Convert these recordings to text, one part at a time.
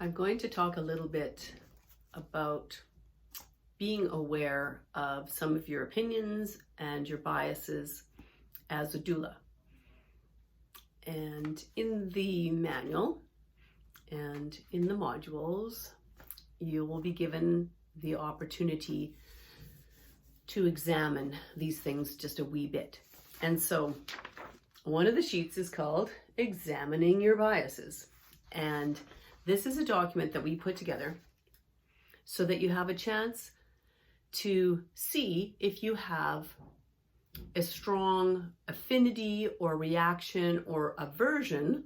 I'm going to talk a little bit about being aware of some of your opinions and your biases as a doula. And in the manual and in the modules, you will be given the opportunity to examine these things just a wee bit. And so one of the sheets is called Examining Your Biases. And this is a document that we put together so that you have a chance to see if you have a strong affinity or reaction or aversion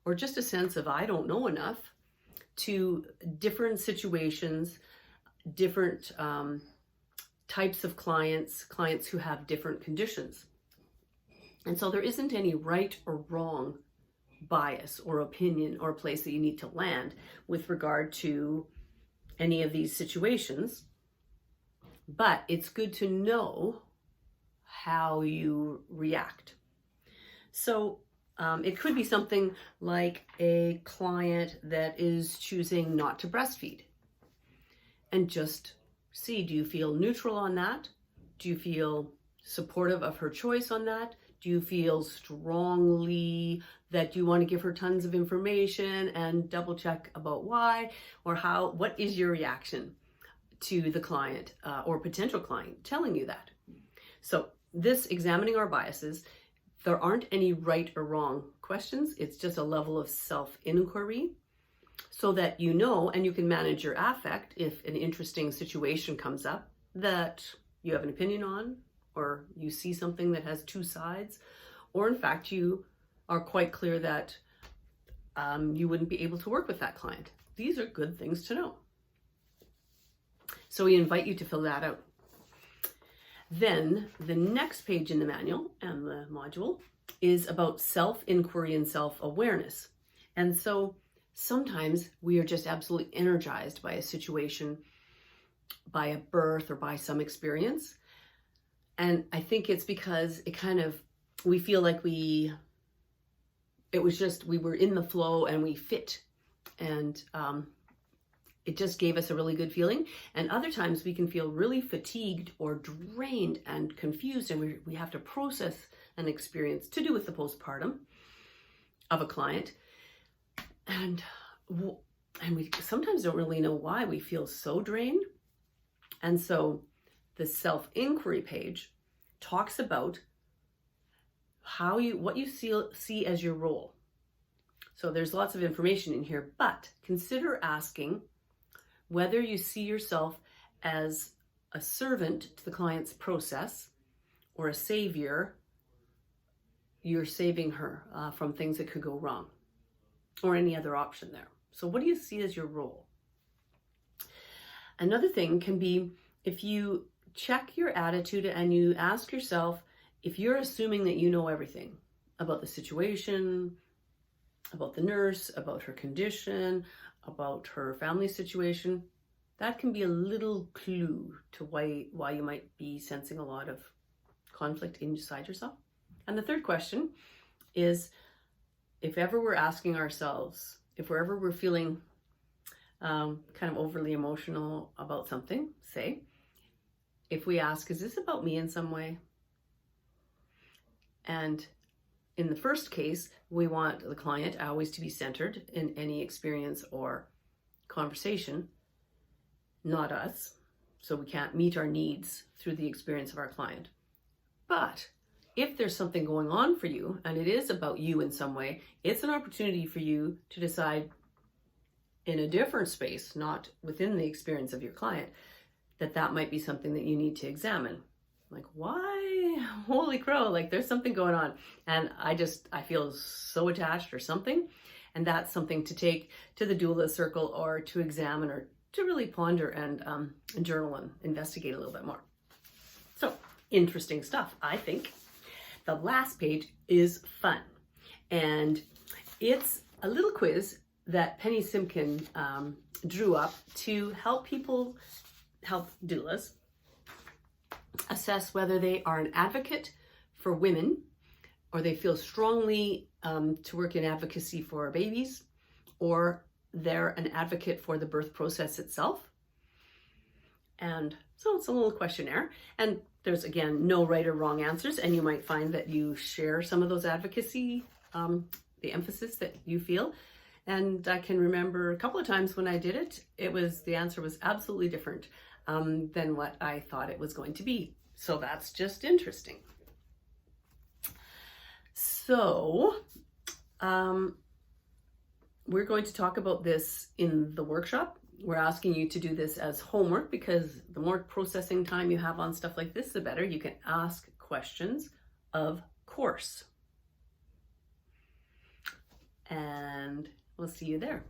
or just a sense of I don't know enough to different situations, different types of clients who have different conditions. And so there isn't any right or wrong bias or opinion or place that you need to land with regard to any of these situations, but it's good to know how you react. So it could be something like a client that is choosing not to breastfeed, and just see, do you feel neutral on that? Do you feel supportive of her choice on that? Do you feel strongly that you want to give her tons of information and double check about why or how? What is your reaction to the client or potential client telling you that? So this examining our biases, there aren't any right or wrong questions. It's just a level of self-inquiry so that you know and you can manage your affect if an interesting situation comes up that you have an opinion on, or you see something that has two sides, or in fact you are quite clear that you wouldn't be able to work with that client. These are good things to know. So we invite you to fill that out. Then the next page in the manual and the module is about self-inquiry and self-awareness. And so sometimes we are just absolutely energized by a situation, by a birth, or by some experience. And I think it's because we feel like we were in the flow and we fit, and it just gave us a really good feeling. And other times we can feel really fatigued or drained and confused, and we have to process an experience to do with the postpartum of a client. And we sometimes don't really know why we feel so drained. And so the self-inquiry page talks about what you see as your role. So there's lots of information in here, but consider asking whether you see yourself as a servant to the client's process or a savior. You're saving her from things that could go wrong, or any other option there. So what do you see as your role? Another thing can be if you check your attitude and you ask yourself if you're assuming that you know everything about the situation, about the nurse, about her condition, about her family situation. That can be a little clue to why you might be sensing a lot of conflict inside yourself. And the third question is, if ever we're asking ourselves, if ever we're feeling kind of overly emotional about something, say, if we ask, is this about me in some way? And in the first case, we want the client always to be centered in any experience or conversation, not us. So we can't meet our needs through the experience of our client. But if there's something going on for you and it is about you in some way, it's an opportunity for you to decide in a different space, not within the experience of your client, that might be something that you need to examine. Like, why? Holy crow, like there's something going on and I feel so attached or something. And that's something to take to the doula circle or to examine or to really ponder and journal and investigate a little bit more. So interesting stuff, I think. The last page is fun. And it's a little quiz that Penny Simkin drew up to help doulas assess whether they are an advocate for women or they feel strongly to work in advocacy for babies, or they're an advocate for the birth process itself. And so it's a little questionnaire, and there's, again, no right or wrong answers, and you might find that you share some of those advocacy, the emphasis that you feel. And I can remember a couple of times when I did it, the answer was absolutely different than what I thought it was going to be. So that's just interesting. So we're going to talk about this in the workshop. We're asking you to do this as homework because the more processing time you have on stuff like this, the better. You can ask questions, of course. And we'll see you there.